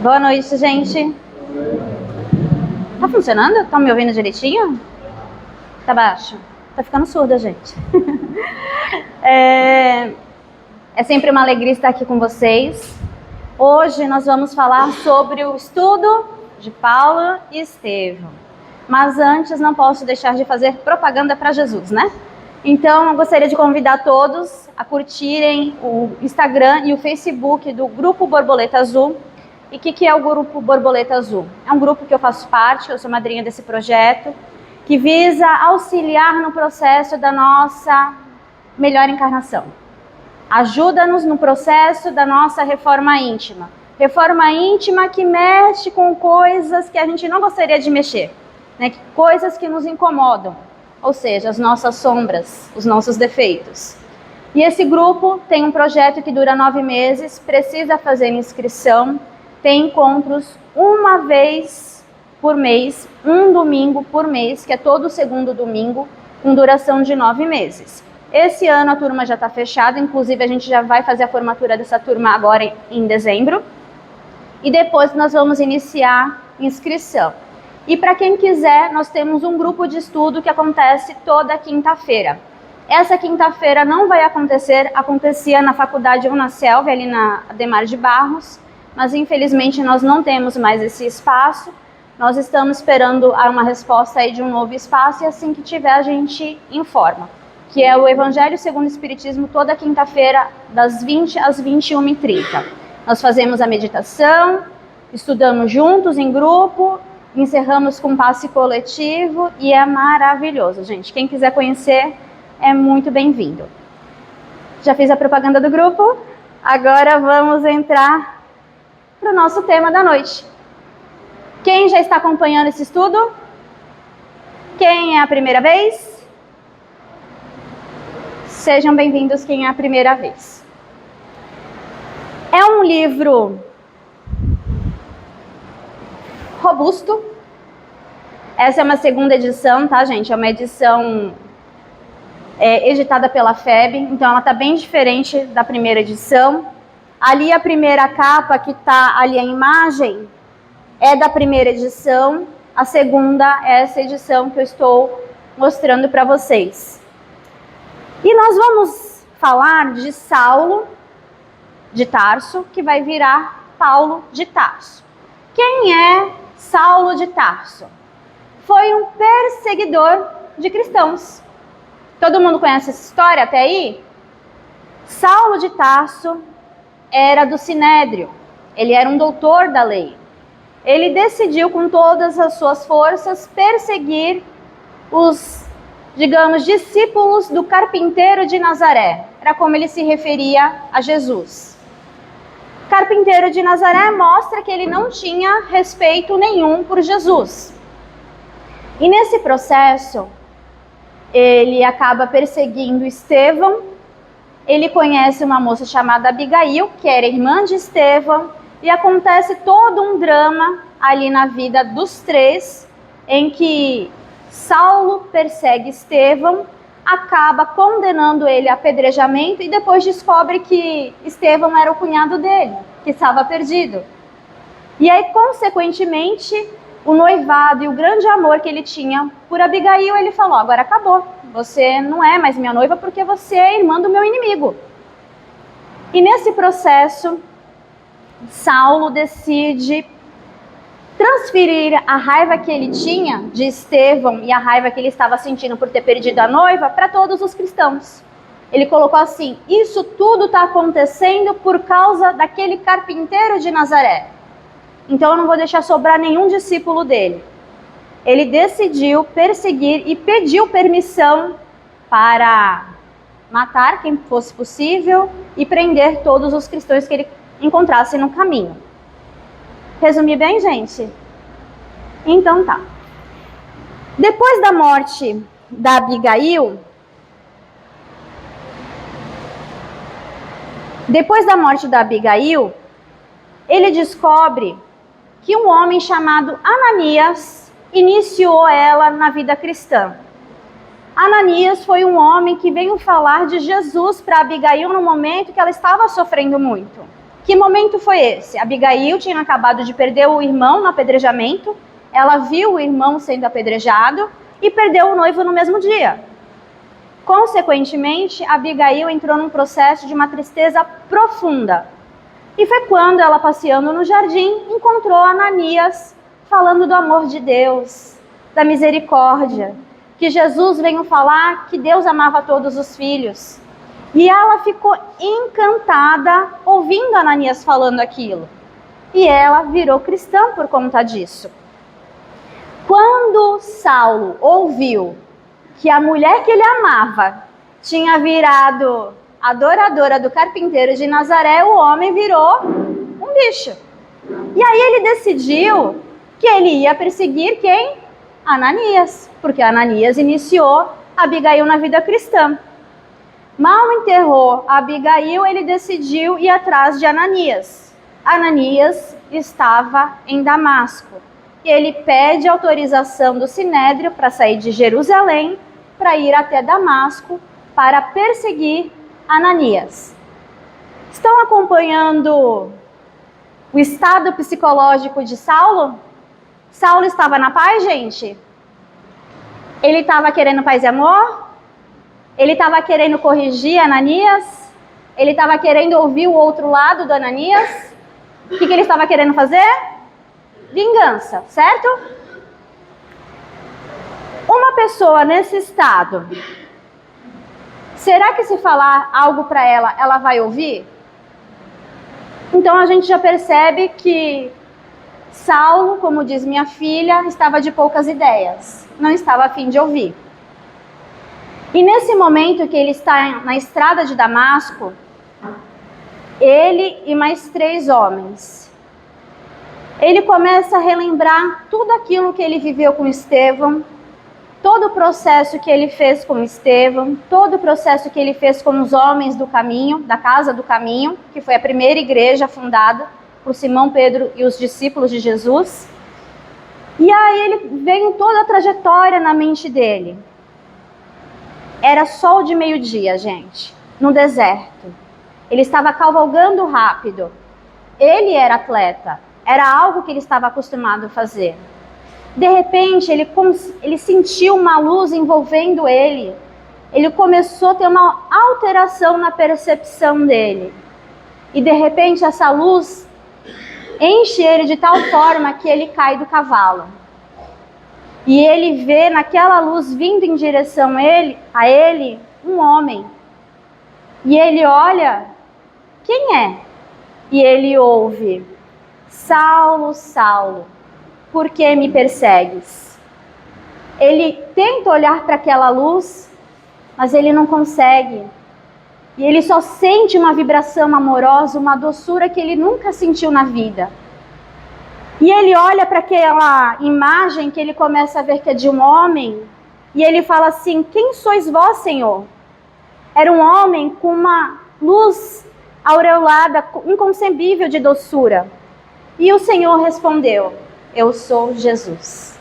Boa noite, gente. Tá funcionando? Tá me ouvindo direitinho? Tá baixo? Tá ficando surda, gente. É sempre uma alegria estar aqui com vocês. Hoje nós vamos falar sobre o estudo de Paulo e Estevão. Mas antes não posso deixar de fazer propaganda para Jesus, né? Então eu gostaria de convidar todos a curtirem o Instagram e o Facebook do Grupo Borboleta Azul. E o que é o Grupo Borboleta Azul? É um grupo que eu faço parte, eu sou madrinha desse projeto, que visa auxiliar no processo da nossa melhor encarnação. Ajuda-nos no processo da nossa reforma íntima. Reforma íntima que mexe com coisas que a gente não gostaria de mexer, né? Coisas que nos incomodam, ou seja, as nossas sombras, os nossos defeitos. E esse grupo tem um projeto que dura 9 meses, precisa fazer inscrição, tem encontros uma vez por mês, um domingo por mês, que é todo segundo domingo, com duração de 9 meses. Esse ano a turma já está fechada, inclusive a gente já vai fazer a formatura dessa turma agora em dezembro. E depois nós vamos iniciar inscrição. E para quem quiser, nós temos um grupo de estudo que acontece toda quinta-feira. Essa quinta-feira não vai acontecer, acontecia na Faculdade Unacel, ali na Ademar de Barros, mas infelizmente nós não temos mais esse espaço. Nós estamos esperando uma resposta aí de um novo espaço e assim que tiver a gente informa. Que é o Evangelho segundo o Espiritismo, toda quinta-feira, das 20 às 21h30. Nós fazemos a meditação, estudamos juntos em grupo, encerramos com passe coletivo e é maravilhoso, gente. Quem quiser conhecer é muito bem-vindo. Já fiz a propaganda do grupo, agora vamos entrar para o nosso tema da noite. Quem já está acompanhando esse estudo? Quem é a primeira vez? Sejam bem-vindos quem é a primeira vez. É um livro robusto. Essa é uma segunda edição, tá, gente? É uma edição editada pela FEB, então ela está bem diferente da primeira edição. Ali a primeira capa, que está ali a imagem, é da primeira edição. A segunda é essa edição que eu estou mostrando para vocês. E nós vamos falar de Saulo de Tarso, que vai virar Paulo de Tarso. Quem é Saulo de Tarso? Foi um perseguidor de cristãos. Todo mundo conhece essa história até aí? Saulo de Tarso era do Sinédrio, ele era um doutor da lei. Ele decidiu com todas as suas forças perseguir os, digamos, discípulos do carpinteiro de Nazaré. Era como ele se referia a Jesus. Carpinteiro de Nazaré mostra que ele não tinha respeito nenhum por Jesus. E nesse processo, ele acaba perseguindo Estevão. Ele conhece uma moça chamada Abigail, que era irmã de Estevão, e acontece todo um drama ali na vida dos três, em que Saulo persegue Estevão, acaba condenando ele a apedrejamento e depois descobre que Estevão era o cunhado dele, que estava perdido. E aí, consequentemente, o noivado e o grande amor que ele tinha por Abigail, ele falou: agora acabou, você não é mais minha noiva porque você é irmã do meu inimigo. E nesse processo, Saulo decide transferir a raiva que ele tinha de Estevão e a raiva que ele estava sentindo por ter perdido a noiva para todos os cristãos. Ele colocou assim: isso tudo está acontecendo por causa daquele carpinteiro de Nazaré. Então eu não vou deixar sobrar nenhum discípulo dele. Ele decidiu perseguir e pediu permissão para matar quem fosse possível e prender todos os cristãos que ele encontrasse no caminho. Resumi bem, gente? Então tá. Depois da morte da Abigail, ele descobre que um homem chamado Ananias iniciou ela na vida cristã. Ananias foi um homem que veio falar de Jesus para Abigail no momento que ela estava sofrendo muito, Que momento foi esse? Abigail tinha acabado de perder o irmão no apedrejamento, ela viu o irmão sendo apedrejado e perdeu o noivo no mesmo dia. Consequentemente, Abigail entrou num processo de uma tristeza profunda. E foi quando ela, passeando no jardim, encontrou Ananias falando do amor de Deus, da misericórdia, que Jesus veio falar que Deus amava todos os filhos. E ela ficou encantada ouvindo Ananias falando aquilo. E ela virou cristã por conta disso. Quando Saulo ouviu que a mulher que ele amava tinha virado adoradora do carpinteiro de Nazaré, o homem virou um bicho. E aí ele decidiu que ele ia perseguir quem? Ananias, porque Ananias iniciou Abigail na vida cristã. Mal enterrou Abigail, ele decidiu ir atrás de Ananias. Ananias estava em Damasco. Ele pede autorização do Sinédrio para sair de Jerusalém, para ir até Damasco, para perseguir Ananias. Estão acompanhando o estado psicológico de Saulo? Saulo estava na paz, gente? Ele estava querendo paz e amor? Ele estava querendo corrigir Ananias? Ele estava querendo ouvir o outro lado do Ananias? O que ele estava querendo fazer? Vingança, certo? Uma pessoa nesse estado, será que se falar algo para ela, ela vai ouvir? Então a gente já percebe que Saulo, como diz minha filha, estava de poucas ideias, não estava a fim de ouvir. E nesse momento que ele está na estrada de Damasco, ele e mais 3 homens, ele começa a relembrar tudo aquilo que ele viveu com Estevão, todo o processo que ele fez com Estevão, todo o processo que ele fez com os homens do caminho, da Casa do Caminho, que foi a primeira igreja fundada por Simão Pedro e os discípulos de Jesus. E aí ele veio toda a trajetória na mente dele. Era sol de meio-dia, gente, no deserto. Ele estava cavalgando rápido. Ele era atleta, era algo que ele estava acostumado a fazer. De repente, ele sentiu uma luz envolvendo ele. Ele começou a ter uma alteração na percepção dele. E de repente, essa luz enche ele de tal forma que ele cai do cavalo. E ele vê naquela luz vindo em direção a ele um homem. E ele olha, quem é? E ele ouve, Saulo, Saulo, por que me persegues? Ele tenta olhar para aquela luz, mas ele não consegue. E ele só sente uma vibração amorosa, uma doçura que ele nunca sentiu na vida. E ele olha para aquela imagem que ele começa a ver que é de um homem, e ele fala assim, quem sois vós, Senhor? Era um homem com uma luz aureolada, inconcebível de doçura. E o Senhor respondeu, eu sou Jesus.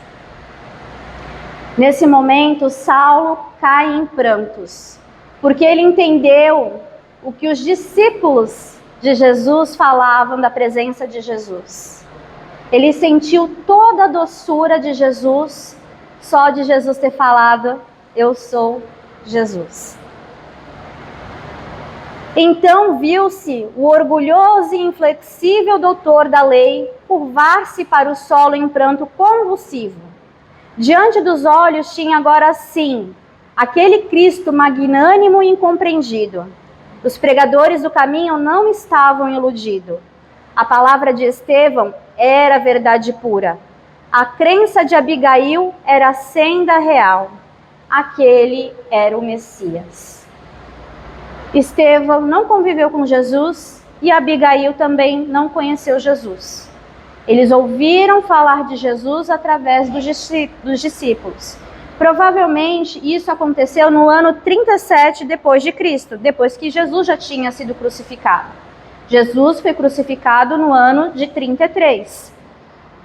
Nesse momento, Saulo cai em prantos, porque ele entendeu o que os discípulos de Jesus falavam da presença de Jesus. Ele sentiu toda a doçura de Jesus, só de Jesus ter falado, eu sou Jesus. Então viu-se o orgulhoso e inflexível doutor da lei curvar-se para o solo em pranto convulsivo. Diante dos olhos tinha agora sim aquele Cristo magnânimo e incompreendido. Os pregadores do caminho não estavam iludidos. A palavra de Estevão era verdade pura. A crença de Abigail era a senda real. Aquele era o Messias. Estevão não conviveu com Jesus e Abigail também não conheceu Jesus. Eles ouviram falar de Jesus através dos discípulos. Provavelmente isso aconteceu no ano 37 depois de Cristo, depois que Jesus já tinha sido crucificado. Jesus foi crucificado no ano de 33.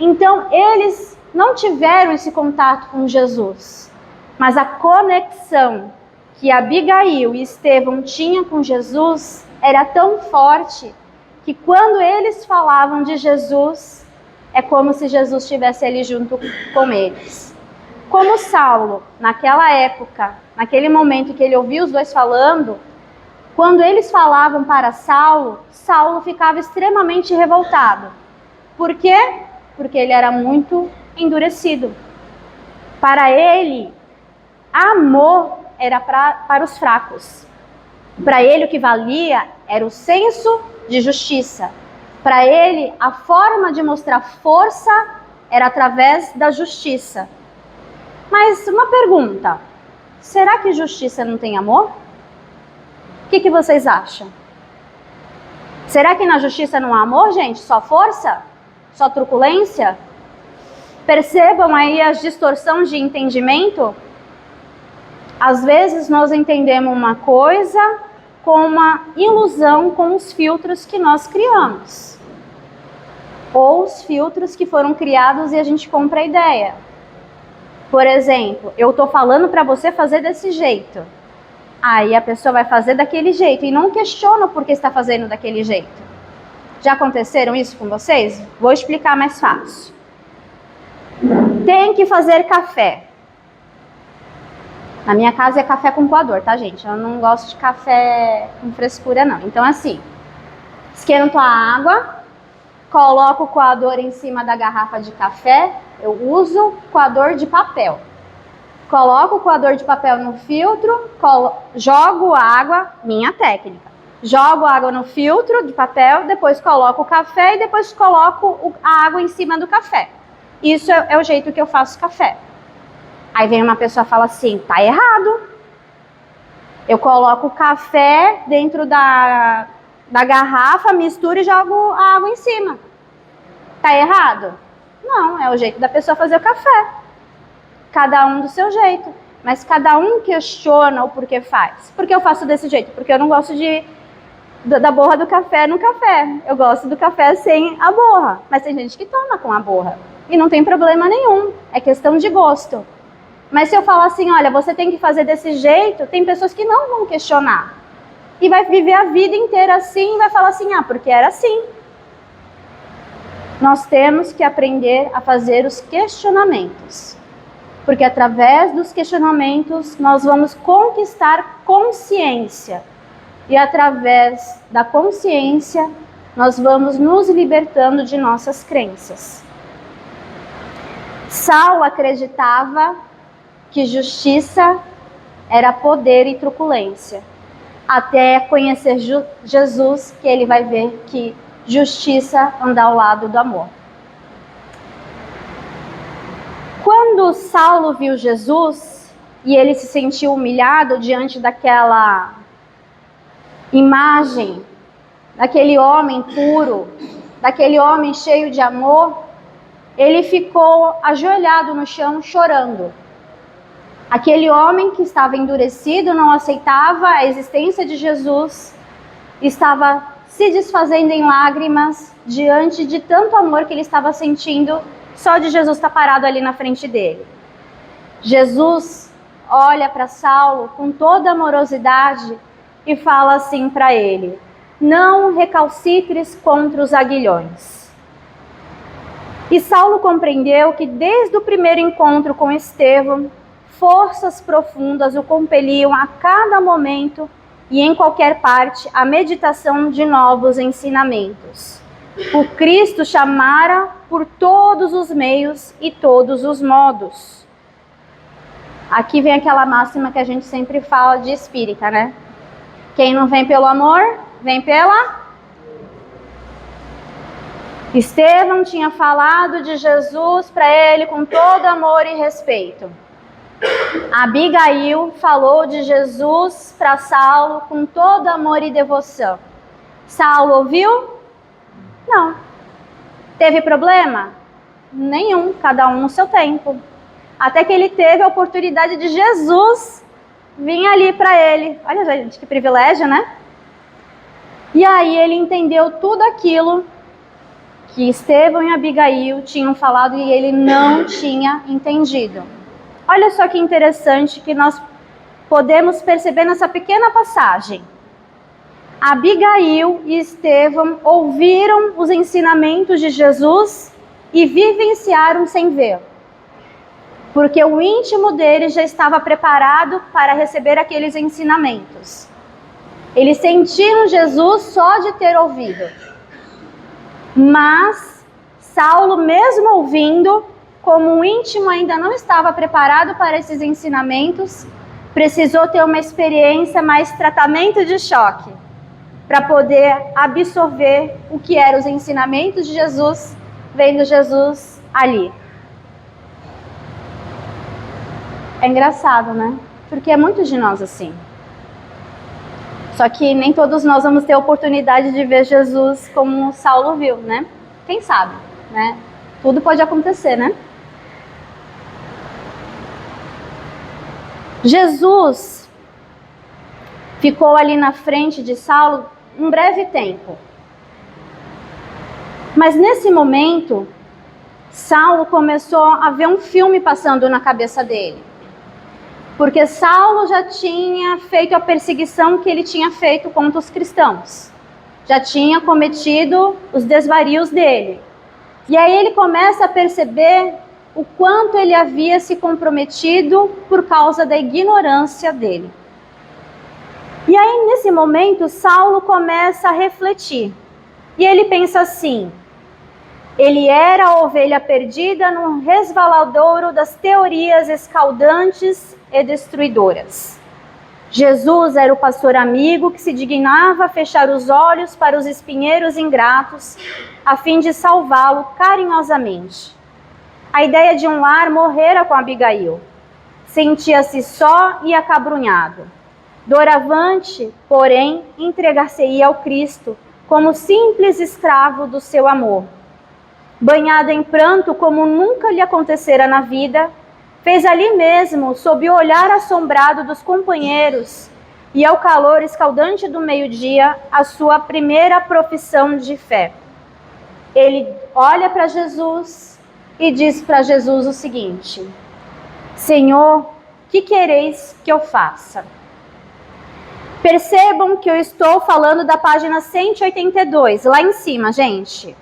Então eles não tiveram esse contato com Jesus, mas a conexão que Abigail e Estevão tinham com Jesus era tão forte que quando eles falavam de Jesus, é como se Jesus estivesse ali junto com eles. Como Saulo, naquela época, naquele momento que ele ouvia os dois falando, quando eles falavam para Saulo, Saulo ficava extremamente revoltado. Por quê? Porque ele era muito endurecido. Para ele, amor era para os fracos. Para ele, o que valia era o senso de justiça. Para ele, a forma de mostrar força era através da justiça. Mas uma pergunta, será que justiça não tem amor? O que vocês acham? Será que na justiça não há amor, gente? Só força? Só truculência? Percebam aí a distorção de entendimento? Às vezes nós entendemos uma coisa com uma ilusão com os filtros que nós criamos. Ou os filtros que foram criados e a gente compra a ideia. Por exemplo, eu estou falando para você fazer desse jeito. Aí a pessoa vai fazer daquele jeito e não questiona por que está fazendo daquele jeito. Já aconteceram isso com vocês? Vou explicar mais fácil. Tem que fazer café. Na minha casa é café com coador, tá, gente? Eu não gosto de café com frescura, não. Então, assim, esquento a água, coloco o coador em cima da garrafa de café. Eu uso coador de papel. Coloco o coador de papel no filtro, jogo água, minha técnica. Jogo água no filtro de papel, depois coloco o café e depois coloco a água em cima do café. Isso é o jeito que eu faço café. Aí vem uma pessoa e fala assim, tá errado. Eu coloco o café dentro da garrafa, misturo e jogo a água em cima. Tá errado? Não, é o jeito da pessoa fazer o café. Cada um do seu jeito. Mas cada um questiona o porquê faz. Por que eu faço desse jeito? Porque eu não gosto da borra do café no café. Eu gosto do café sem a borra. Mas tem gente que toma com a borra. E não tem problema nenhum. É questão de gosto. Mas se eu falar assim, olha, você tem que fazer desse jeito, tem pessoas que não vão questionar. E vai viver a vida inteira assim e vai falar assim, porque era assim. Nós temos que aprender a fazer os questionamentos. Porque através dos questionamentos nós vamos conquistar consciência. E através da consciência nós vamos nos libertando de nossas crenças. Saulo acreditava que justiça era poder e truculência. Até conhecer Jesus, que ele vai ver que justiça anda ao lado do amor. Quando Saulo viu Jesus e ele se sentiu humilhado diante daquela imagem, daquele homem puro, daquele homem cheio de amor, ele ficou ajoelhado no chão chorando. Aquele homem que estava endurecido, não aceitava a existência de Jesus, estava se desfazendo em lágrimas diante de tanto amor que ele estava sentindo só de Jesus estar parado ali na frente dele. Jesus olha para Saulo com toda amorosidade e fala assim para ele: não recalcitres contra os aguilhões. E Saulo compreendeu que desde o primeiro encontro com Estevão, forças profundas o compeliam a cada momento e em qualquer parte a meditação de novos ensinamentos. O Cristo chamara por todos os meios e todos os modos. Aqui vem aquela máxima que a gente sempre fala de espírita, né? Quem não vem pelo amor, vem pela... Estevão tinha falado de Jesus para ele com todo amor e respeito. Abigail falou de Jesus para Saulo com todo amor e devoção. Saulo ouviu? Não. Teve problema? Nenhum, cada um no seu tempo. Até que ele teve a oportunidade de Jesus vir ali para ele. Olha, gente, que privilégio, né? E aí ele entendeu tudo aquilo que Estevão e Abigail tinham falado e ele não tinha entendido. Olha só que interessante que nós podemos perceber nessa pequena passagem. Abigail e Estevão ouviram os ensinamentos de Jesus e vivenciaram sem ver, porque o íntimo deles já estava preparado para receber aqueles ensinamentos. Eles sentiram Jesus só de ter ouvido. Mas Saulo, mesmo ouvindo, como o íntimo ainda não estava preparado para esses ensinamentos, precisou ter uma experiência mais tratamento de choque, para poder absorver o que eram os ensinamentos de Jesus, vendo Jesus ali. É engraçado, né? Porque é muito de nós assim. Só que nem todos nós vamos ter a oportunidade de ver Jesus como Saulo viu, né? Quem sabe, né? Tudo pode acontecer, né? Jesus ficou ali na frente de Saulo um breve tempo. Mas nesse momento, Saulo começou a ver um filme passando na cabeça dele. Porque Saulo já tinha feito a perseguição que ele tinha feito contra os cristãos. Já tinha cometido os desvarios dele. E aí ele começa a perceber o quanto ele havia se comprometido por causa da ignorância dele. E aí nesse momento Saulo começa a refletir. E ele pensa assim: ele era a ovelha perdida no resvaladouro das teorias escaldantes e destruidoras. Jesus era o pastor amigo que se dignava a fechar os olhos para os espinheiros ingratos, a fim de salvá-lo carinhosamente. A ideia de um lar morrera com Abigail. Sentia-se só e acabrunhado. Doravante, porém, entregar-se-ia ao Cristo como simples escravo do seu amor. Banhado em pranto como nunca lhe acontecera na vida, fez ali mesmo, sob o olhar assombrado dos companheiros e ao calor escaldante do meio-dia, a sua primeira profissão de fé. Ele olha para Jesus e diz para Jesus o seguinte: Senhor, que quereis que eu faça? Percebam que eu estou falando da página 182, lá em cima, gente.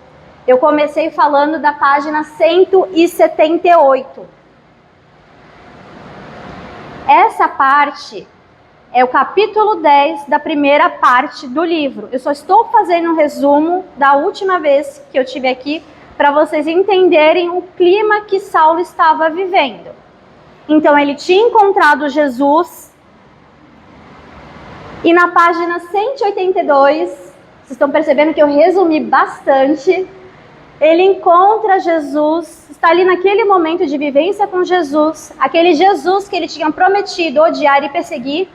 Eu comecei falando da página 178. Essa parte é o capítulo 10 da primeira parte do livro. Eu só estou fazendo um resumo da última vez que eu estive aqui para vocês entenderem o clima que Saulo estava vivendo. Então ele tinha encontrado Jesus e na página 182, vocês estão percebendo que eu resumi bastante. Ele encontra Jesus, está ali naquele momento de vivência com Jesus, aquele Jesus que ele tinha prometido odiar e perseguir.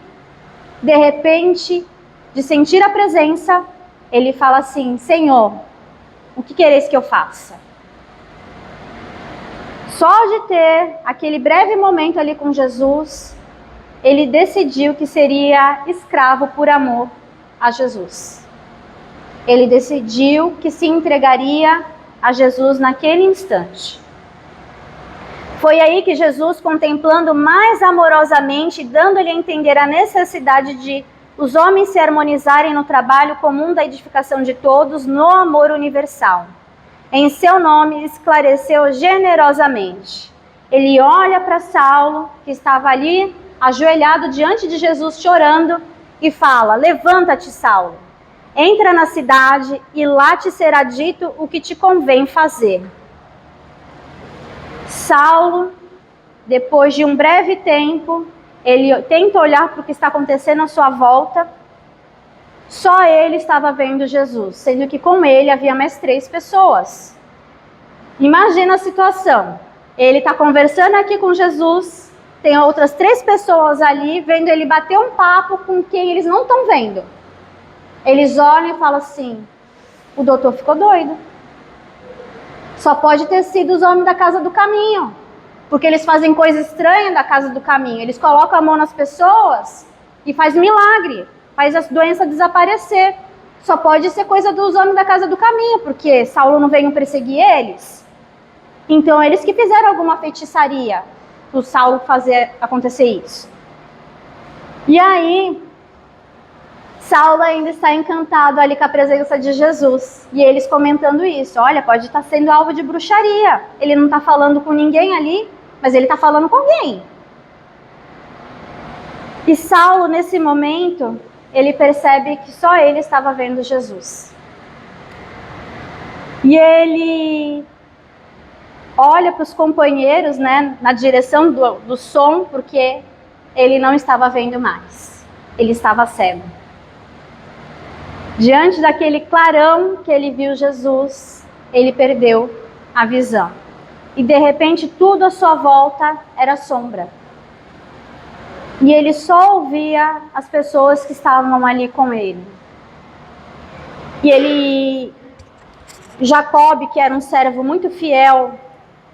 De repente, de sentir a presença, ele fala assim: Senhor, o que quereis que eu faça? Só de ter aquele breve momento ali com Jesus, ele decidiu que seria escravo por amor a Jesus. Ele decidiu que se entregaria a Jesus naquele instante. Foi aí que Jesus, contemplando mais amorosamente, dando-lhe a entender a necessidade de os homens se harmonizarem no trabalho comum da edificação de todos, no amor universal, em seu nome esclareceu generosamente. Ele olha para Saulo, que estava ali, ajoelhado diante de Jesus, chorando, e fala: levanta-te, Saulo. Entra na cidade e lá te será dito o que te convém fazer. Saulo, depois de um breve tempo, ele tenta olhar para o que está acontecendo à sua volta. Só ele estava vendo Jesus, sendo que com ele havia mais 3 pessoas. Imagina a situação. Ele está conversando aqui com Jesus, tem outras 3 pessoas ali, vendo ele bater um papo com quem eles não estão vendo. Eles olham e falam assim: o doutor ficou doido. Só pode ter sido os homens da casa do caminho. Porque eles fazem coisa estranha da casa do caminho. Eles colocam a mão nas pessoas e faz milagre. Faz as doenças desaparecer. Só pode ser coisa dos homens da casa do caminho. Porque Saulo não veio perseguir eles. Então eles que fizeram alguma feitiçaria para o Saulo fazer acontecer isso. E aí Saulo ainda está encantado ali com a presença de Jesus. E eles comentando isso. Olha, pode estar sendo alvo de bruxaria. Ele não está falando com ninguém ali, mas ele está falando com alguém. E Saulo, nesse momento, ele percebe que só ele estava vendo Jesus. E ele olha para os companheiros, né, na direção do som, porque ele não estava vendo mais. Ele estava cego. Diante daquele clarão que ele viu Jesus, ele perdeu a visão. E de repente tudo à sua volta era sombra. E ele só ouvia as pessoas que estavam ali com ele. E Jacob, que era um servo muito fiel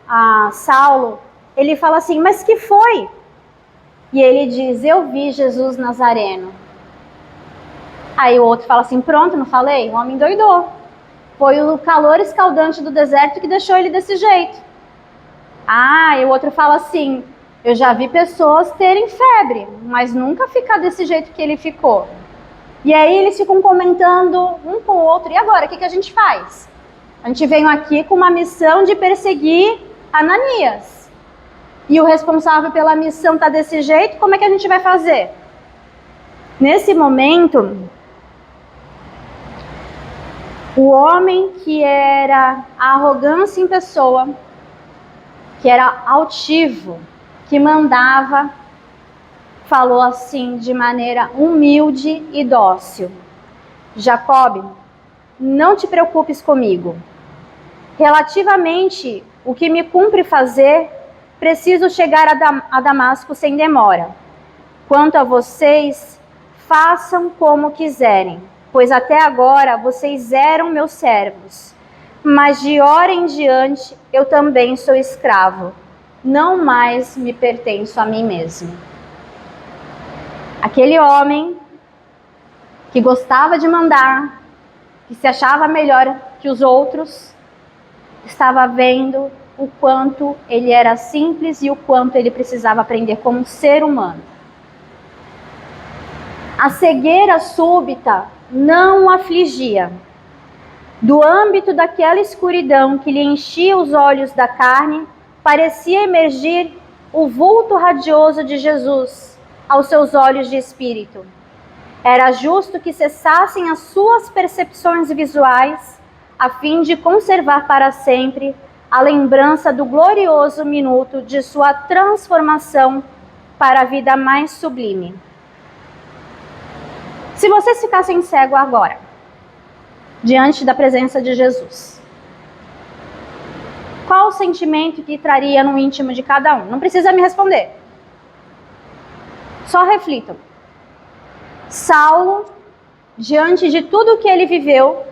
a Saulo, ele fala assim, mas que foi? E ele diz, eu vi Jesus Nazareno. Aí o outro fala assim, pronto, não falei? O homem doidou. Foi o calor escaldante do deserto que deixou ele desse jeito. E o outro fala assim, eu já vi pessoas terem febre, mas nunca ficar desse jeito que ele ficou. E aí eles ficam comentando um com o outro, e agora, o que a gente faz? A gente veio aqui com uma missão de perseguir Ananias. E o responsável pela missão está desse jeito, como é que a gente vai fazer? Nesse momento, o homem que era a arrogância em pessoa, que era altivo, que mandava, falou assim de maneira humilde e dócil. Jacob, não te preocupes comigo. Relativamente o que me cumpre fazer, preciso chegar a Damasco sem demora. Quanto a vocês, façam como quiserem, pois até agora vocês eram meus servos. Mas de hora em diante eu também sou escravo. Não mais me pertenço a mim mesmo. Aquele homem que gostava de mandar, que se achava melhor que os outros, estava vendo o quanto ele era simples e o quanto ele precisava aprender como um ser humano. A cegueira súbita não o afligia. Do âmbito daquela escuridão que lhe enchia os olhos da carne, parecia emergir o vulto radioso de Jesus aos seus olhos de espírito. Era justo que cessassem as suas percepções visuais, a fim de conservar para sempre a lembrança do glorioso minuto de sua transformação para a vida mais sublime. Se vocês ficassem cegos agora, diante da presença de Jesus, qual o sentimento que traria no íntimo de cada um? Não precisa me responder. Só reflitam. Saulo, diante de tudo que ele viveu,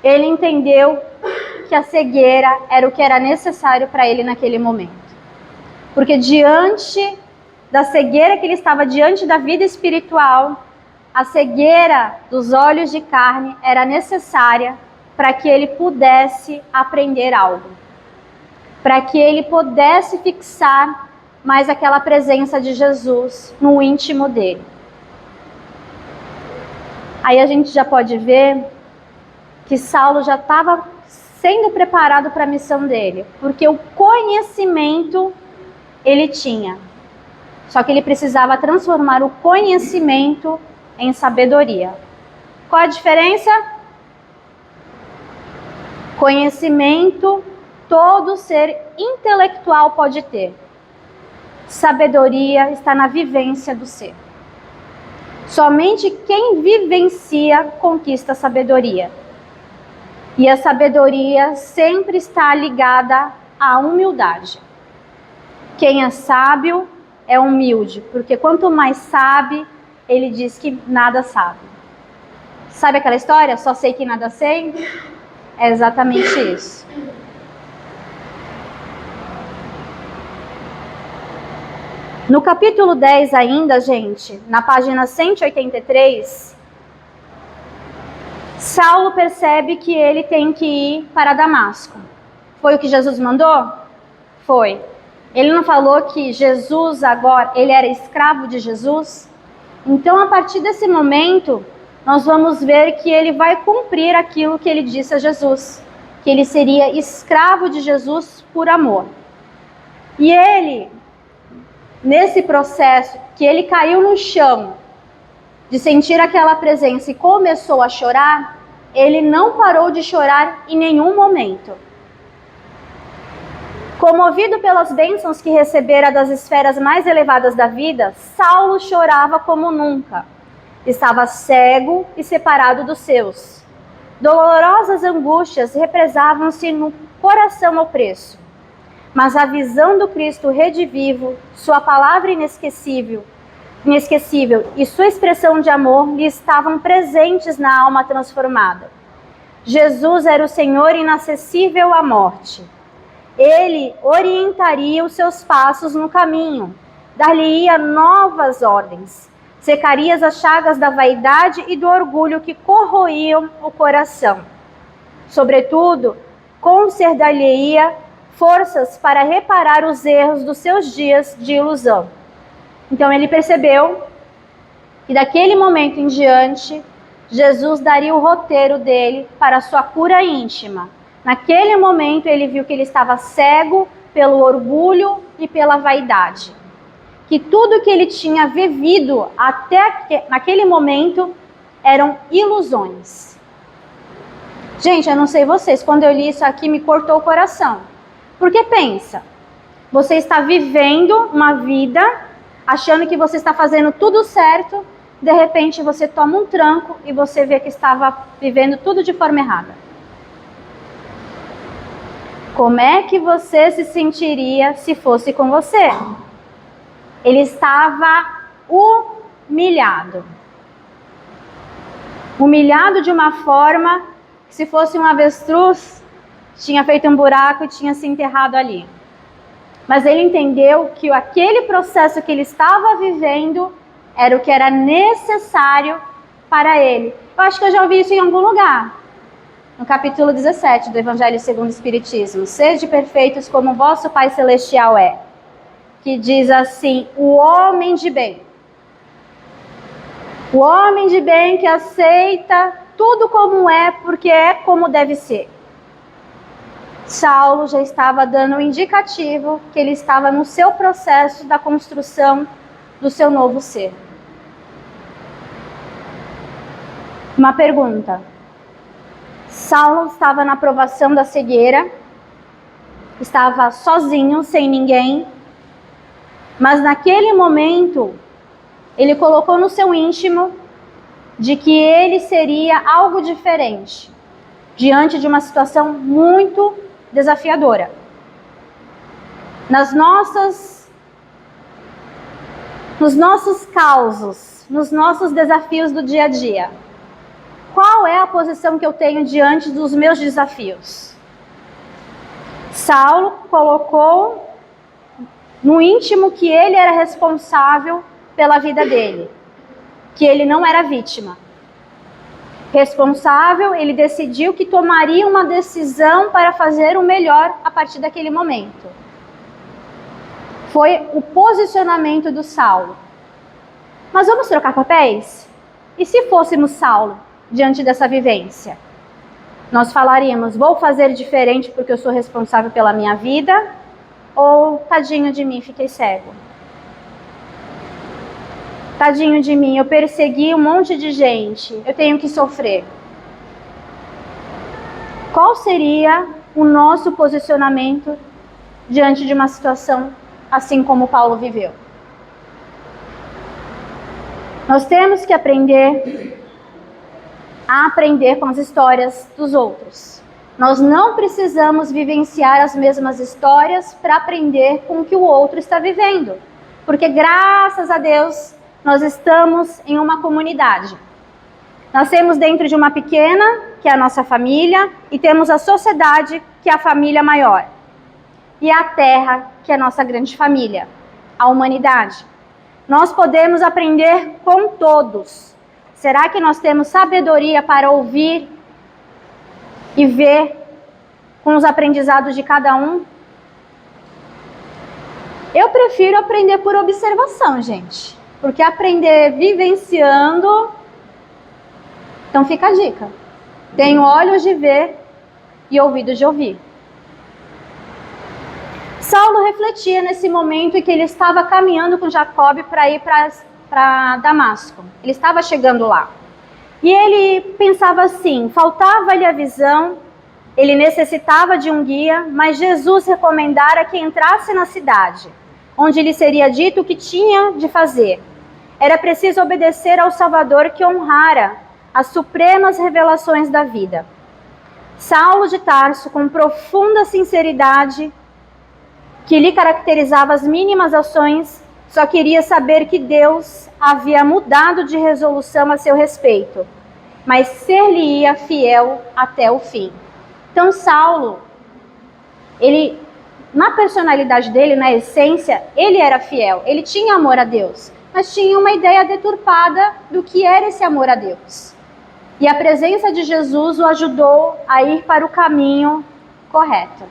ele entendeu que a cegueira era o que era necessário para ele naquele momento. Porque diante da cegueira que ele estava, diante da vida espiritual, a cegueira dos olhos de carne era necessária para que ele pudesse aprender algo. Para que ele pudesse fixar mais aquela presença de Jesus no íntimo dele. Aí a gente já pode ver que Saulo já estava sendo preparado para a missão dele, porque o conhecimento ele tinha. Só que ele precisava transformar o conhecimento em sabedoria. Qual a diferença? Conhecimento todo ser intelectual pode ter. Sabedoria está na vivência do ser. Somente quem vivencia conquista a sabedoria. E a sabedoria sempre está ligada à humildade. Quem é sábio é humilde, porque quanto mais sabe, ele diz que nada sabe. Sabe aquela história? Só sei que nada sei? É exatamente isso. No capítulo 10 ainda, gente, na página 183, Saulo percebe que ele tem que ir para Damasco. Foi o que Jesus mandou? Foi. Ele não falou que Jesus agora, ele era escravo de Jesus? Então, a partir desse momento, nós vamos ver que ele vai cumprir aquilo que ele disse a Jesus, que ele seria escravo de Jesus por amor. E ele, nesse processo, que ele caiu no chão, de sentir aquela presença e começou a chorar, ele não parou de chorar em nenhum momento. Comovido pelas bênçãos que recebera das esferas mais elevadas da vida, Saulo chorava como nunca. Estava cego e separado dos seus. Dolorosas angústias represavam-se no coração opresso. Mas a visão do Cristo redivivo, sua palavra inesquecível e sua expressão de amor lhe estavam presentes na alma transformada. Jesus era o Senhor inacessível à morte. Ele orientaria os seus passos no caminho, dar-lhe-ia novas ordens, secaria as chagas da vaidade e do orgulho que corroíam o coração. Sobretudo, conceder-lhe-ia forças para reparar os erros dos seus dias de ilusão. Então ele percebeu que daquele momento em diante, Jesus daria o roteiro dele para a sua cura íntima. Naquele momento ele viu que ele estava cego pelo orgulho e pela vaidade. Que tudo que ele tinha vivido até naquele momento eram ilusões. Gente, eu não sei vocês, quando eu li isso aqui me cortou o coração. Porque pensa, você está vivendo uma vida achando que você está fazendo tudo certo, de repente você toma um tranco e você vê que estava vivendo tudo de forma errada. Como é que você se sentiria se fosse com você? Ele estava humilhado. Humilhado de uma forma que, se fosse um avestruz, tinha feito um buraco e tinha se enterrado ali. Mas ele entendeu que aquele processo que ele estava vivendo era o que era necessário para ele. Eu acho que eu já ouvi isso em algum lugar. No capítulo 17 do Evangelho segundo o Espiritismo. Sede perfeitos como vosso Pai Celestial é. Que diz assim, o homem de bem. O homem de bem que aceita tudo como é, porque é como deve ser. Saulo já estava dando um indicativo que ele estava no seu processo da construção do seu novo ser. Uma pergunta. Saulo estava na provação da cegueira, estava sozinho, sem ninguém, mas naquele momento ele colocou no seu íntimo de que ele seria algo diferente, diante de uma situação muito desafiadora. Nos nossos causos, nos nossos desafios do dia a dia, qual é a posição que eu tenho diante dos meus desafios? Saulo colocou no íntimo que ele era responsável pela vida dele, que ele não era vítima. Responsável, ele decidiu que tomaria uma decisão para fazer o melhor a partir daquele momento. Foi o posicionamento do Saulo. Mas vamos trocar papéis? E se fôssemos Saulo diante dessa vivência? Nós falaríamos, vou fazer diferente porque eu sou responsável pela minha vida? Ou, tadinho de mim, fiquei cego? Tadinho de mim, eu persegui um monte de gente, eu tenho que sofrer. Qual seria o nosso posicionamento diante de uma situação assim como Paulo viveu? Nós temos que aprender a aprender com as histórias dos outros. Nós não precisamos vivenciar as mesmas histórias para aprender com o que o outro está vivendo. Porque, graças a Deus, nós estamos em uma comunidade. Nascemos dentro de uma pequena, que é a nossa família, e temos a sociedade, que é a família maior. E a terra, que é a nossa grande família, a humanidade. Nós podemos aprender com todos. Será que nós temos sabedoria para ouvir e ver com os aprendizados de cada um? Eu prefiro aprender por observação, gente. Porque aprender vivenciando Então fica a dica. Tenho olhos de ver e ouvidos de ouvir. Saulo refletia nesse momento em que ele estava caminhando com Jacob para ir para Damasco. Ele estava chegando lá. E ele pensava assim, faltava-lhe a visão, ele necessitava de um guia, mas Jesus recomendara que entrasse na cidade, onde lhe seria dito o que tinha de fazer. Era preciso obedecer ao Salvador que honrara as supremas revelações da vida. Saulo de Tarso, com profunda sinceridade, que lhe caracterizava as mínimas ações, só queria saber que Deus havia mudado de resolução a seu respeito, mas ser-lhe-ia fiel até o fim. Então Saulo, ele, na personalidade dele, na essência, ele era fiel, ele tinha amor a Deus, mas tinha uma ideia deturpada do que era esse amor a Deus. E a presença de Jesus o ajudou a ir para o caminho correto.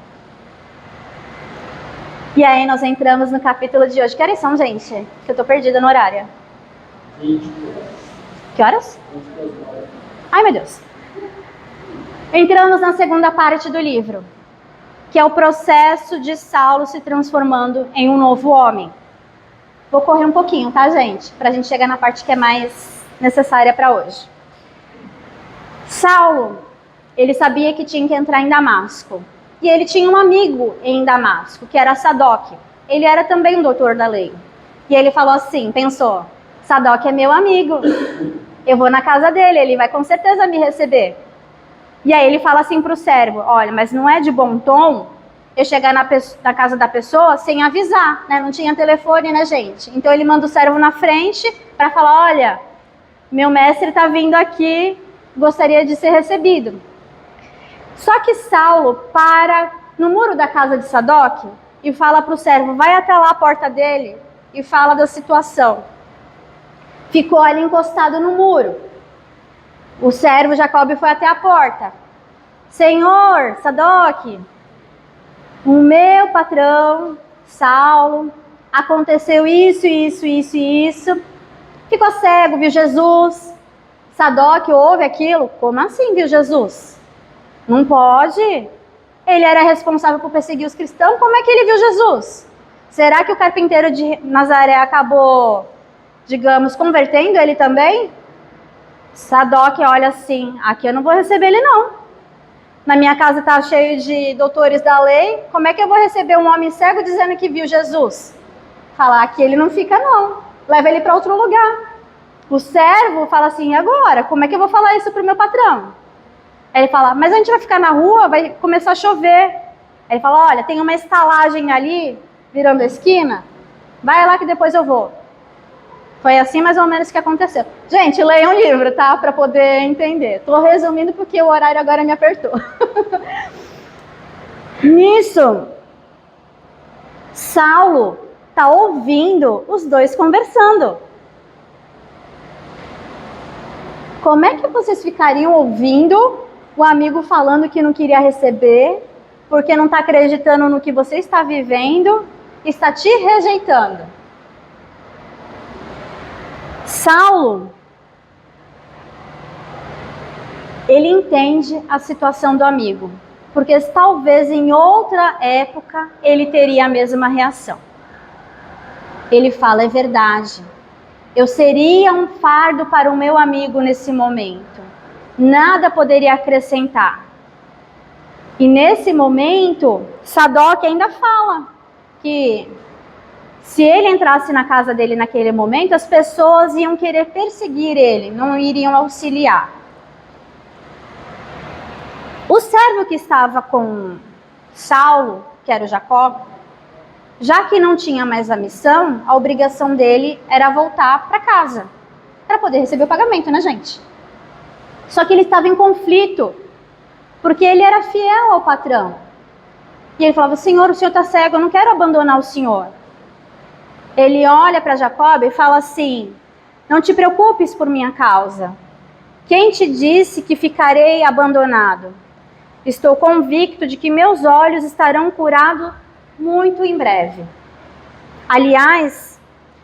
E aí nós entramos no capítulo de hoje. Que horas são, gente? Que eu tô perdida no horário. 20. Que horas? Ai, meu Deus. Entramos na segunda parte do livro, que é o processo de Saulo se transformando em um novo homem. Vou correr um pouquinho, tá, gente? Pra gente chegar na parte que é mais necessária para hoje. Saulo, ele sabia que tinha que entrar em Damasco. E ele tinha um amigo em Damasco, que era Sadoc. Ele era também um doutor da lei. E ele falou assim, pensou, Sadoc é meu amigo, eu vou na casa dele, ele vai com certeza me receber. E aí ele fala assim para o servo, olha, mas não é de bom tom eu chegar na casa da pessoa sem avisar, né? Não tinha telefone, né, gente? Então ele manda o servo na frente para falar, olha, meu mestre está vindo aqui, gostaria de ser recebido. Só que Saulo para no muro da casa de Sadoc e fala para o servo, vai até lá a porta dele e fala da situação. Ficou ali encostado no muro. O servo Jacob foi até a porta. Senhor, Sadoc, o meu patrão, Saulo, aconteceu isso, isso, isso e isso. Ficou cego, viu Jesus. Sadoc ouve aquilo. Como assim, viu Jesus? Não pode. Ele era responsável por perseguir os cristãos. Como é que ele viu Jesus? Será que o carpinteiro de Nazaré acabou, digamos, convertendo ele também? Sadoc olha assim, aqui eu não vou receber ele não. Na minha casa está cheio de doutores da lei. Como é que eu vou receber um homem cego dizendo que viu Jesus? Falar aqui ele não fica não. Leva ele para outro lugar. O servo fala assim, e agora? Como é que eu vou falar isso para o meu patrão? Aí ele fala, mas a gente vai ficar na rua, vai começar a chover. Aí ele fala, olha, tem uma estalagem ali, virando a esquina. Vai lá que depois eu vou. Foi assim mais ou menos que aconteceu. Gente, leiam um livro, tá? Para poder entender. Estou resumindo porque o horário agora me apertou. Nisso, Saulo está ouvindo os dois conversando. Como é que vocês ficariam ouvindo o amigo falando que não queria receber, porque não está acreditando no que você está vivendo, está te rejeitando? Saulo, ele entende a situação do amigo, porque talvez em outra época ele teria a mesma reação. Ele fala, é verdade, eu seria um fardo para o meu amigo nesse momento. Nada poderia acrescentar. E nesse momento, Sadoc ainda fala que se ele entrasse na casa dele naquele momento, as pessoas iam querer perseguir ele, não iriam auxiliar. O servo que estava com Saulo, que era o Jacó, já que não tinha mais a missão, a obrigação dele era voltar para casa, para poder receber o pagamento, né, gente? Só que ele estava em conflito, porque ele era fiel ao patrão. E ele falava, Senhor, o senhor está cego, eu não quero abandonar o senhor. Ele olha para Jacob e fala assim, não te preocupes por minha causa. Quem te disse que ficarei abandonado? Estou convicto de que meus olhos estarão curados muito em breve. Aliás,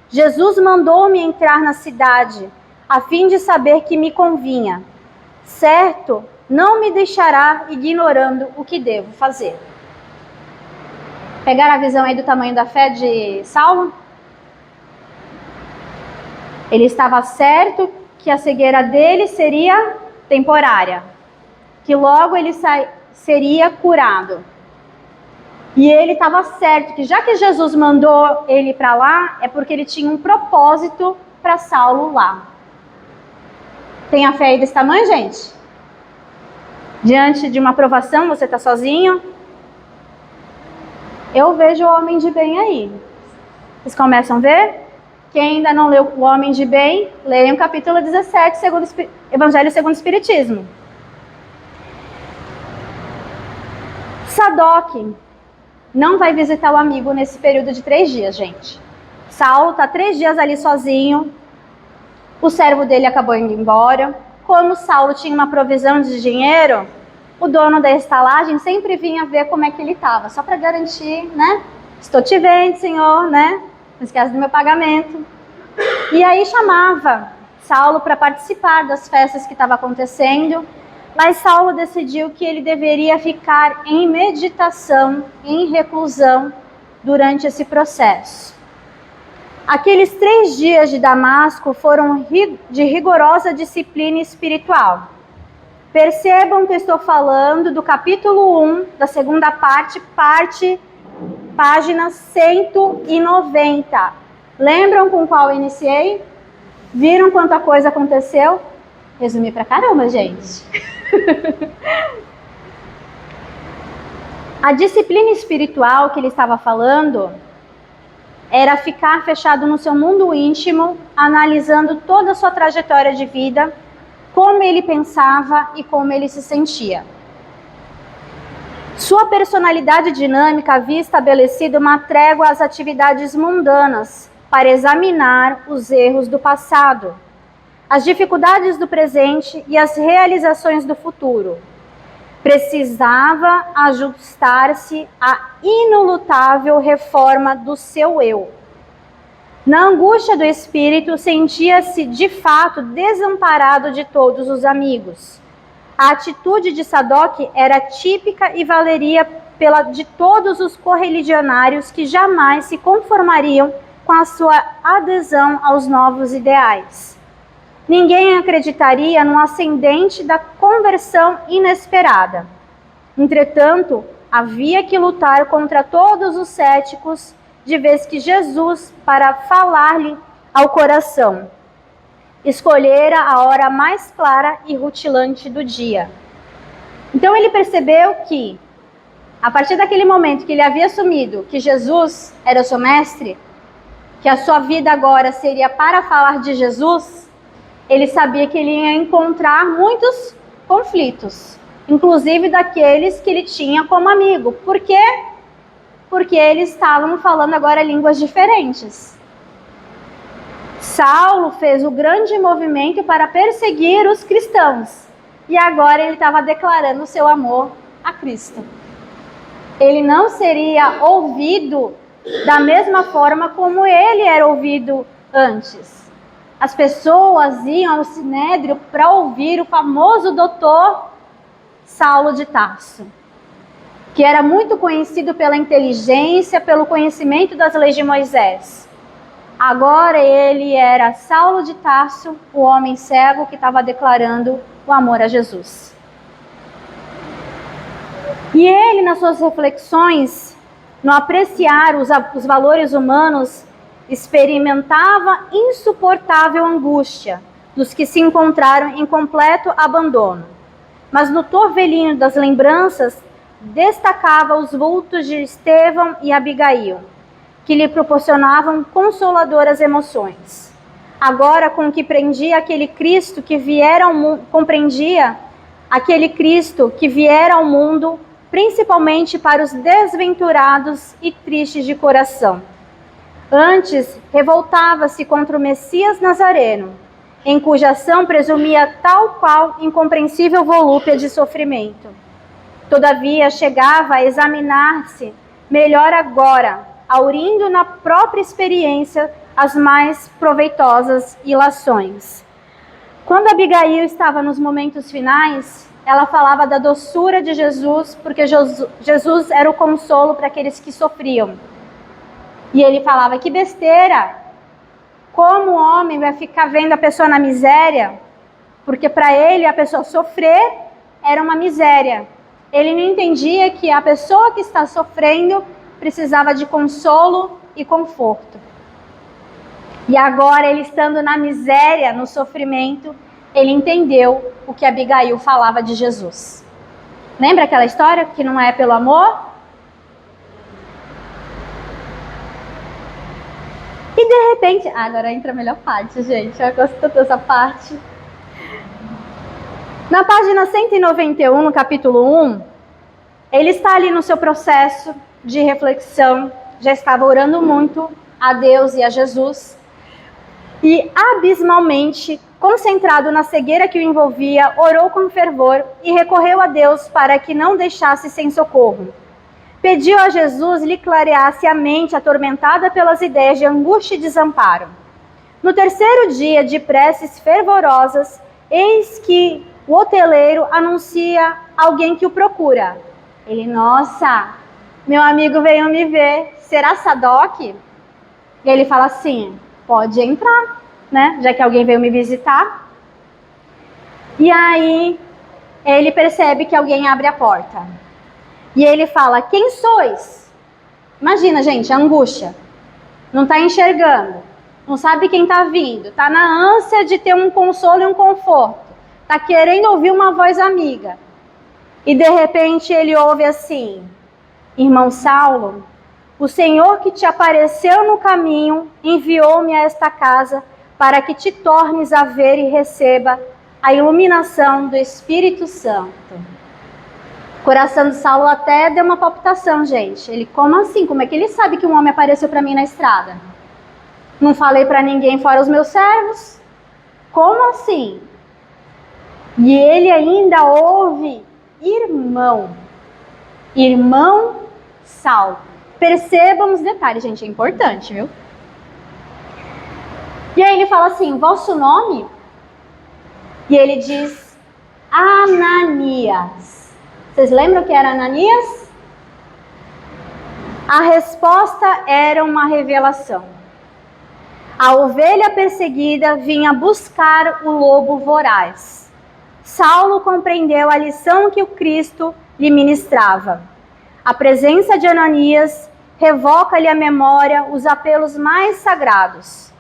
Jesus mandou-me entrar na cidade, a fim de saber que me convinha. certo, não me deixará ignorando o que devo fazer. Pegaram a visão aí do tamanho da fé de Saulo? Ele estava certo que a cegueira dele seria temporária, que logo ele seria curado. E ele estava certo que já que Jesus mandou ele para lá, é porque ele tinha um propósito para Saulo lá. Tem a fé aí desse tamanho, gente? Diante de uma provação, você está sozinho? Eu vejo o homem de bem aí. Vocês começam a ver? Quem ainda não leu o Homem de Bem, leiam o capítulo 17, Evangelho segundo o Espiritismo. Sadoc não vai visitar o amigo nesse período de 3 dias, gente. Saulo está 3 dias ali sozinho. O servo dele acabou indo embora. Como Saulo tinha uma provisão de dinheiro, o dono da estalagem sempre vinha ver como é que ele estava, só para garantir, né? Estou te vendo, senhor, né? Não esquece do meu pagamento. E aí chamava Saulo para participar das festas que estavam acontecendo, mas Saulo decidiu que ele deveria ficar em meditação, em reclusão, durante esse processo. Aqueles 3 dias de Damasco foram de rigorosa disciplina espiritual. Percebam que eu estou falando do capítulo 1, da segunda parte, página 190. Lembram com qual eu iniciei? Viram quanta coisa aconteceu? Resumi pra caramba, gente. A disciplina espiritual que ele estava falando era ficar fechado no seu mundo íntimo, analisando toda a sua trajetória de vida, como ele pensava e como ele se sentia. Sua personalidade dinâmica havia estabelecido uma trégua às atividades mundanas para examinar os erros do passado, as dificuldades do presente e as realizações do futuro. Precisava ajustar-se à inelutável reforma do seu eu. Na angústia do espírito, sentia-se de fato desamparado de todos os amigos. A atitude de Sadoc era típica e valeria pela de todos os correligionários que jamais se conformariam com a sua adesão aos novos ideais. Ninguém acreditaria no ascendente da conversão inesperada. Entretanto, havia que lutar contra todos os céticos, de vez que Jesus, para falar-lhe ao coração, escolhera a hora mais clara e rutilante do dia. Então ele percebeu que, a partir daquele momento que ele havia assumido que Jesus era o seu mestre, que a sua vida agora seria para falar de Jesus, ele sabia que ele ia encontrar muitos conflitos, inclusive daqueles que ele tinha como amigo. Por quê? Porque eles estavam falando agora línguas diferentes. Saulo fez o grande movimento para perseguir os cristãos. E agora ele estava declarando o seu amor a Cristo. Ele não seria ouvido da mesma forma como ele era ouvido antes. As pessoas iam ao Sinédrio para ouvir o famoso doutor Saulo de Tarso, que era muito conhecido pela inteligência, pelo conhecimento das leis de Moisés. Agora ele era Saulo de Tarso, o homem cego que estava declarando o amor a Jesus. E ele, nas suas reflexões, no apreciar os valores humanos, experimentava insuportável angústia dos que se encontraram em completo abandono. Mas no torvelinho das lembranças, destacava os vultos de Estevão e Abigail, que lhe proporcionavam consoladoras emoções. Agora, com que prendia aquele Cristo que viera ao mundo, compreendia aquele Cristo que viera ao mundo, principalmente para os desventurados e tristes de coração. Antes, revoltava-se contra o Messias Nazareno, em cuja ação presumia tal qual incompreensível volúpia de sofrimento. Todavia, chegava a examinar-se melhor agora, aurindo na própria experiência as mais proveitosas ilações. Quando Abigail estava nos momentos finais, ela falava da doçura de Jesus, porque Jesus era o consolo para aqueles que sofriam. E ele falava, que besteira! Como o homem vai ficar vendo a pessoa na miséria? Porque para ele a pessoa sofrer era uma miséria. Ele não entendia que a pessoa que está sofrendo precisava de consolo e conforto. E agora, ele estando na miséria, no sofrimento, ele entendeu o que Abigail falava de Jesus. Lembra aquela história que não é pelo amor? E de repente... agora entra a melhor parte, gente. Eu gosto tanto dessa parte. Na página 191, no capítulo 1, ele está ali no seu processo de reflexão, já estava orando muito a Deus e a Jesus, e abismalmente, concentrado na cegueira que o envolvia, orou com fervor e recorreu a Deus para que não deixasse sem socorro. Pediu a Jesus lhe clareasse a mente atormentada pelas ideias de angústia e desamparo. No terceiro dia de preces fervorosas, eis que o hoteleiro anuncia alguém que o procura. Ele, nossa, meu amigo veio me ver, será Sadoc? E ele fala assim, pode entrar, né? Já que alguém veio me visitar. E aí, ele percebe que alguém abre a porta. E ele fala, quem sois? Imagina, gente, a angústia. Não está enxergando, não sabe quem está vindo, está na ânsia de ter um consolo e um conforto. Está querendo ouvir uma voz amiga. E de repente ele ouve assim, irmão Saulo, o Senhor que te apareceu no caminho enviou-me a esta casa para que te tornes a ver e receba a iluminação do Espírito Santo. O coração de Saulo até deu uma palpitação, gente. Ele, como assim? Como é que ele sabe que um homem apareceu para mim na estrada? Não falei para ninguém fora os meus servos? Como assim? E ele ainda ouve irmão Saulo. Percebam os detalhes, gente, é importante, viu? E aí ele fala assim, vosso nome? E ele diz, Ananias. Vocês lembram que era Ananias? A resposta era uma revelação. A ovelha perseguida vinha buscar o lobo voraz. Saulo compreendeu a lição que o Cristo lhe ministrava. A presença de Ananias revoca-lhe a memória os apelos mais sagrados.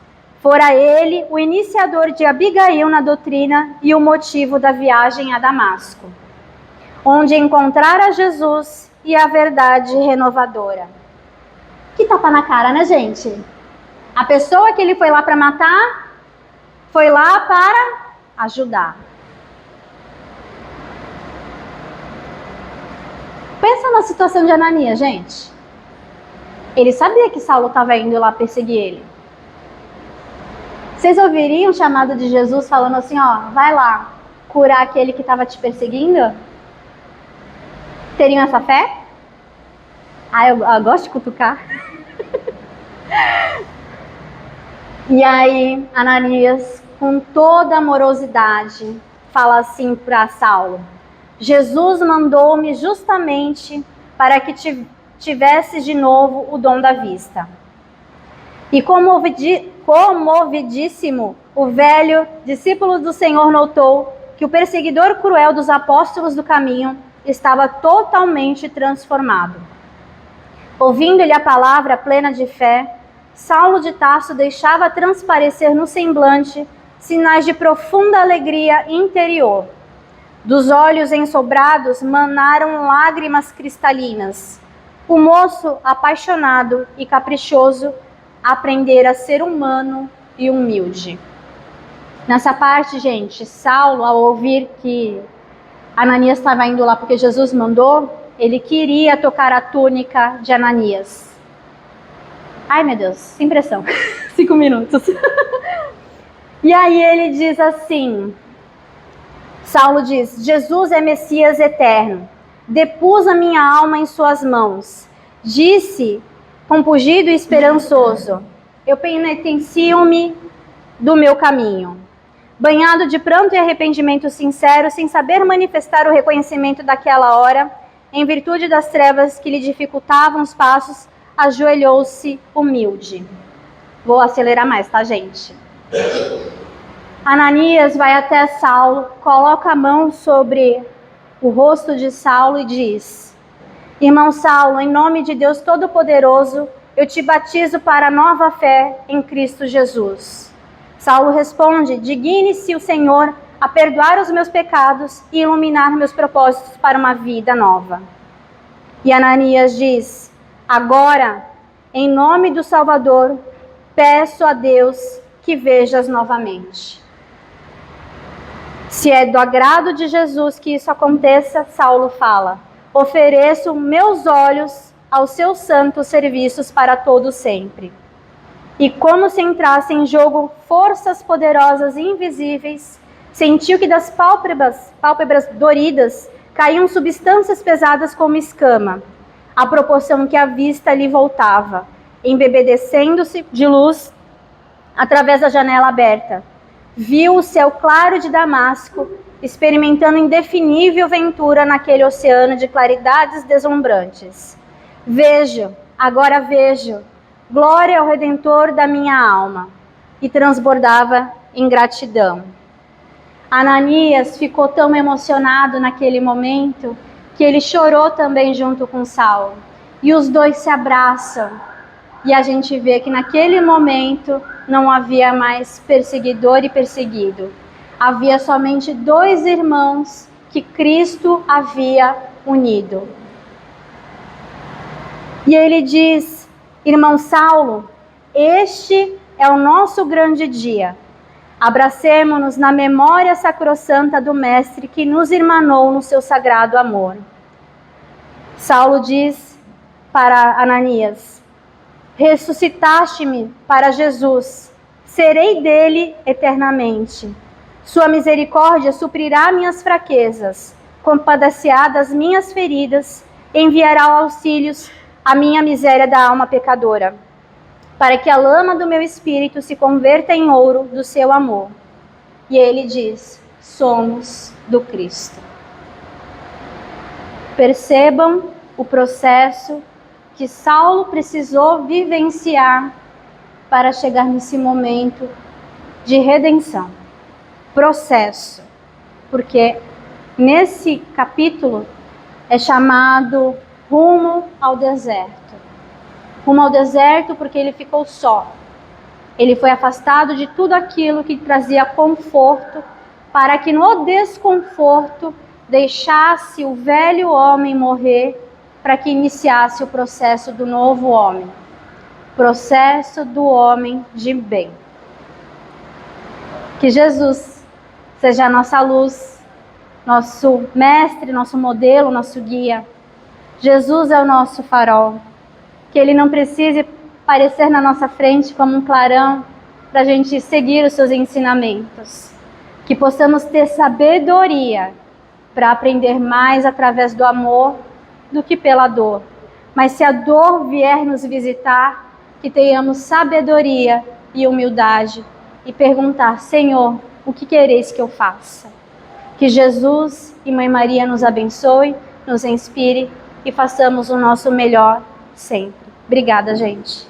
Fora ele o iniciador de Abigail na doutrina e o motivo da viagem a Damasco, onde encontrara Jesus e a verdade renovadora. Que tapa na cara, né, gente? A pessoa que ele foi lá para matar, foi lá para ajudar. Pensa na situação de Ananias, gente. Ele sabia que Saulo estava indo lá perseguir ele. Vocês ouviriam o chamado de Jesus falando assim, ó, vai lá curar aquele que estava te perseguindo? Teriam essa fé? Eu gosto de cutucar. E aí, Ananias, com toda amorosidade, fala assim para Saulo, Jesus mandou-me justamente para que tivesse de novo o dom da vista. E comovidíssimo, o velho discípulo do Senhor notou que o perseguidor cruel dos apóstolos do caminho estava totalmente transformado. Ouvindo-lhe a palavra plena de fé, Saulo de Tarso deixava transparecer no semblante sinais de profunda alegria interior. Dos olhos ensobrados manaram lágrimas cristalinas. O moço, apaixonado e caprichoso, aprendera a ser humano e humilde. Nessa parte, gente, Saulo, ao ouvir que Ananias estava indo lá porque Jesus mandou, ele queria tocar a túnica de Ananias. Ai, meu Deus, sem pressão. 5 minutos. E aí ele diz assim, Saulo diz, Jesus é Messias eterno. Depus a minha alma em suas mãos. Disse, compungido e esperançoso, eu penitencio-me do meu caminho. banhado de pranto e arrependimento sincero, sem saber manifestar o reconhecimento daquela hora, em virtude das trevas que lhe dificultavam os passos, ajoelhou-se humilde. Vou acelerar mais, tá, gente? Ananias vai até Saulo, coloca a mão sobre o rosto de Saulo e diz: Irmão Saulo, em nome de Deus Todo-Poderoso, eu te batizo para a nova fé em Cristo Jesus. Saulo responde: digne-se o Senhor a perdoar os meus pecados e iluminar meus propósitos para uma vida nova. E Ananias diz: agora, em nome do Salvador, peço a Deus que vejas novamente. Se é do agrado de Jesus que isso aconteça, Saulo fala: ofereço meus olhos aos seus santos serviços para todo sempre. E como se entrasse em jogo forças poderosas e invisíveis, sentiu que das pálpebras doridas caíam substâncias pesadas como escama, à proporção que a vista lhe voltava, embebedecendo-se de luz através da janela aberta. Viu o céu claro de Damasco, experimentando indefinível ventura naquele oceano de claridades deslumbrantes. Vejo, agora vejo, glória ao Redentor da minha alma. E transbordava em gratidão. Ananias ficou tão emocionado naquele momento que ele chorou também junto com Saulo. E os dois se abraçam. E a gente vê que naquele momento não havia mais perseguidor e perseguido. Havia somente dois irmãos que Cristo havia unido. E ele diz: irmão Saulo, este é o nosso grande dia. Abracemo-nos na memória sacrossanta do Mestre que nos irmanou no seu sagrado amor. Saulo diz para Ananias: ressuscitaste-me para Jesus, serei dele eternamente. Sua misericórdia suprirá minhas fraquezas, compadecerá das minhas feridas, enviará auxílios à minha miséria da alma pecadora, para que a lama do meu espírito se converta em ouro do seu amor. E ele diz: somos do Cristo. Percebam o processo que Saulo precisou vivenciar para chegar nesse momento de redenção. Processo, porque nesse capítulo é chamado rumo ao deserto. Rumo ao deserto porque ele ficou só. Ele foi afastado de tudo aquilo que trazia conforto, para que no desconforto deixasse o velho homem morrer, para que iniciasse o processo do novo homem. Processo do homem de bem. Que Jesus seja a nossa luz, nosso mestre, nosso modelo, nosso guia. Jesus é o nosso farol. Que ele não precise aparecer na nossa frente como um clarão para a gente seguir os seus ensinamentos. Que possamos ter sabedoria para aprender mais através do amor do que pela dor. Mas se a dor vier nos visitar, que tenhamos sabedoria e humildade e perguntar: Senhor, o que quereis que eu faça? Que Jesus e Mãe Maria nos abençoe, nos inspire e façamos o nosso melhor sempre. Obrigada, gente.